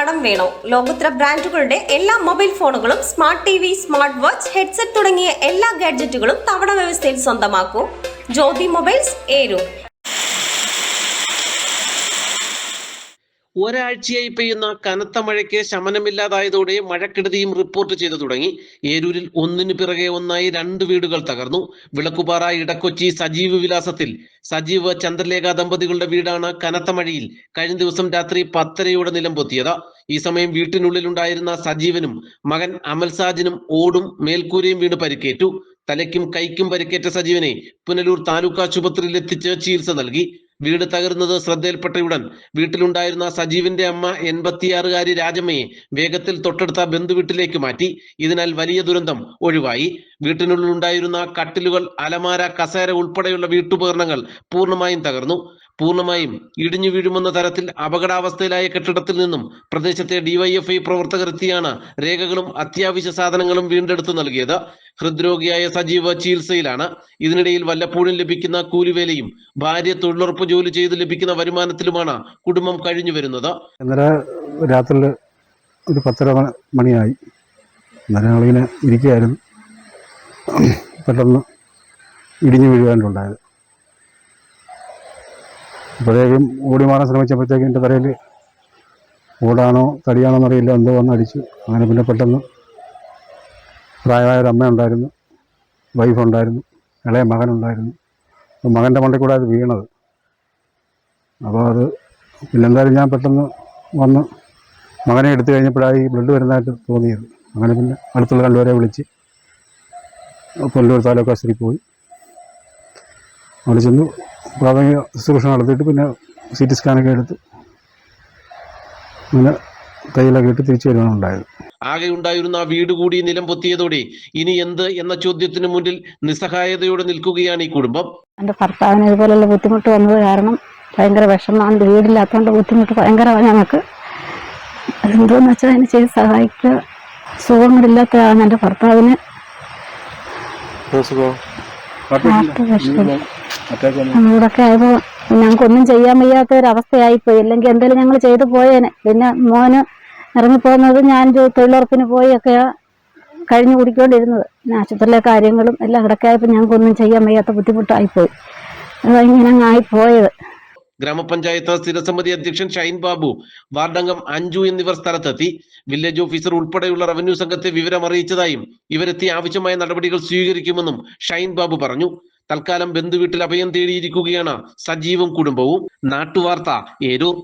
കടം വേണോ? ലോകോത്തര ബ്രാൻഡുകളുടെ എല്ലാ മൊബൈൽ ഫോണുകളും smart T V, smart watch, headset തുടങ്ങിയ എല്ലാ ഗാഡ്ജറ്റുകളും തവണ വ്യവസ്ഥയിൽ സ്വന്തമാക്കൂ. ജ്യോതി മൊബൈൽസ്, ഏരൂർ. ഒരാഴ്ചയായി പെയ്യുന്ന കനത്ത മഴയ്ക്ക് ശമനമില്ലാതായതോടെ മഴക്കെടുതിയും റിപ്പോർട്ട് ചെയ്തു തുടങ്ങി. ഏരൂരിൽ ഒന്നിനു പിറകെ ഒന്നായി 2 വീടുകൾ തകർന്നു. വിളക്കുപാറ ഇടക്കൊച്ചി സജീവ് വിലാസത്തിൽ സജീവ് ചന്ദ്രലേഖ ദമ്പതികളുടെ വീടാണ് കനത്ത മഴയിൽ കഴിഞ്ഞ ദിവസം രാത്രി 10:30 നിലം പൊത്തിയത്. ഈ സമയം വീട്ടിനുള്ളിലുണ്ടായിരുന്ന സജീവനും മകൻ അമൽസാജിനും ഓടും മേൽക്കൂരയും വീണ് പരിക്കേറ്റു. തലയ്ക്കും കൈക്കും പരിക്കേറ്റ സജീവനെ പുനലൂർ താലൂക്ക് ആശുപത്രിയിൽ എത്തിച്ച് ചികിത്സ നൽകി. വീട് തകർന്നത് ശ്രദ്ധയിൽപ്പെട്ടയുടൻ വീട്ടിലുണ്ടായിരുന്ന സജീവിന്റെ അമ്മ 86-കാരി രാജമ്മയെ വേഗത്തിൽ തൊട്ടടുത്ത ബന്ധുവീട്ടിലേക്ക് മാറ്റി. ഇതിനാൽ വലിയ ദുരന്തം ഒഴിവായി. വീട്ടിനുള്ളിൽ ഉണ്ടായിരുന്ന കട്ടിലുകൾ, അലമാര, കസേര ഉൾപ്പെടെയുള്ള വീട്ടുപകരണങ്ങൾ പൂർണ്ണമായും തകർന്നു. പൂർണ്ണമായും ഇടിഞ്ഞു വീഴുമെന്ന തരത്തിൽ അപകടാവസ്ഥയിലായ കെട്ടിടത്തിൽ നിന്നും പ്രദേശത്തെ ഡിവൈഎഫ്ഐ പ്രവർത്തകർ എത്തിയാണ് രേഖകളും അത്യാവശ്യ സാധനങ്ങളും വീണ്ടെടുത്തു നൽകിയത്. ഹൃദ്രോഗിയായ സജീവ് ചികിത്സയിലാണ്. ഇതിനിടയിൽ വല്ലപ്പോഴും ലഭിക്കുന്ന കൂലിവേലയും ഭാര്യ തൊഴിലുറപ്പ് ജോലി ചെയ്ത് ലഭിക്കുന്ന വരുമാനത്തിലുമാണ് കുടുംബം കഴിഞ്ഞു വരുന്നത്. ഇന്നലെ രാത്രി ഒരു 10:30 മണിയായി. ഇന്നലെ ഞങ്ങളിങ്ങനെ ഇരിക്കുകയായിരുന്നു. പെട്ടെന്ന് ഇടിഞ്ഞു വീഴുവാനുണ്ടായത്. അപ്പോഴേക്കും ഓടി മാറാൻ ശ്രമിച്ചപ്പോഴത്തേക്കും എൻ്റെ തലയിൽ ഓടാണോ തടിയാണോ എന്നറിയില്ല, എന്തോ വന്ന് അടിച്ചു. അങ്ങനെ പിന്നെ പെട്ടെന്ന് പ്രായമായ ഒരു അമ്മ ഉണ്ടായിരുന്നു, വൈഫുണ്ടായിരുന്നു, ഇളയ മകനുണ്ടായിരുന്നു. മകൻ്റെ മണ്ടയിൽ കൂടെ അത് വീണത്. അപ്പോൾ അത് പിന്നെന്തായാലും ഞാൻ പെട്ടെന്ന് വന്ന് മകനെ എടുത്തു കഴിഞ്ഞപ്പോഴാണ് ഈ ബ്ലഡ് വരുന്നതായിട്ട് തോന്നിയത്. അങ്ങനെ പിന്നെ അടുത്തുള്ള 2 പേരെ വിളിച്ച് പുനലൂർ താലൂക്ക് ആശുപത്രിയിൽ പോയി. അവിടെ ചെന്ന് പ്രാഥമിക ശുശ്രൂഷ നടത്തിയിട്ട് പിന്നെ CT സ്കാനൊക്കെ എടുത്ത് അങ്ങനെ കയ്യിലൊക്കെ ഇട്ട് തിരിച്ചു വരുവാണ് ഉണ്ടായത്. ആകെ ഉണ്ടായിരുന്ന വീട് കൂടി നിലം പൊത്തിയതോടെ ഇനി എന്ത് എന്ന ചോദ്യത്തിന് മുന്നിൽ നിസ്സഹായതയോടെ നിൽക്കുകയാണ് ഈ കുടുംബം. എൻ്റെ ഭർത്താവിന് ഇതുപോലുള്ള ബുദ്ധിമുട്ട് വന്നത് കാരണം ഭയങ്കര വിഷമമാണ്. വീടില്ലാത്തതുകൊണ്ട് ബുദ്ധിമുട്ട് ഭയങ്കരമാണ് ഞങ്ങൾക്ക്. അതെന്തോന്ന് വെച്ചാൽ അതിന് ചെയ്ത് സഹായിക്കുക. സുഖങ്ങളില്ലാത്തതാണ് എൻ്റെ ഭർത്താവിന്. നമ്മളൊക്കെ ആയപ്പോൾ ഞങ്ങൾക്കൊന്നും ചെയ്യാൻ വയ്യാത്ത ഒരവസ്ഥയായിപ്പോയി. അല്ലെങ്കിൽ എന്തെങ്കിലും ഞങ്ങൾ ചെയ്തു പോയേനെ. പിന്നെ മോന് ഇറങ്ങിപ്പോകുന്നത് ഞാൻ തൊഴിലുറപ്പിന് പോയി ഒക്കെ കഴിഞ്ഞു കുടിക്കൊണ്ടിരുന്നത്. പിന്നെ ആശുപത്രിയിലെ കാര്യങ്ങളും എല്ലാം ഇടയ്ക്ക് ആയപ്പോൾ ഞങ്ങൾക്കൊന്നും ചെയ്യാൻ വയ്യാത്ത ബുദ്ധിമുട്ടായിപ്പോയി. ഇങ്ങനെ ആയിപ്പോയത്. ഗ്രാമപഞ്ചായത്ത് സ്ഥിരസമിതി അധ്യക്ഷൻ ഷൈൻ ബാബു, വാർഡംഗം അഞ്ജു എന്നിവർ സ്ഥലത്തെത്തി. വില്ലേജ് ഓഫീസർ ഉൾപ്പെടെയുള്ള റവന്യൂ സംഘത്തെ വിവരം അറിയിച്ചതായും ഇവരെത്തി ആവശ്യമായ നടപടികൾ സ്വീകരിക്കുമെന്നും ഷൈൻ ബാബു പറഞ്ഞു. തൽക്കാലം ബന്ധുവീട്ടിൽ അഭയം തേടിയിരിക്കുകയാണ് സജീവും കുടുംബവും. നാട്ടുവാർത്ത, ഏരൂർ.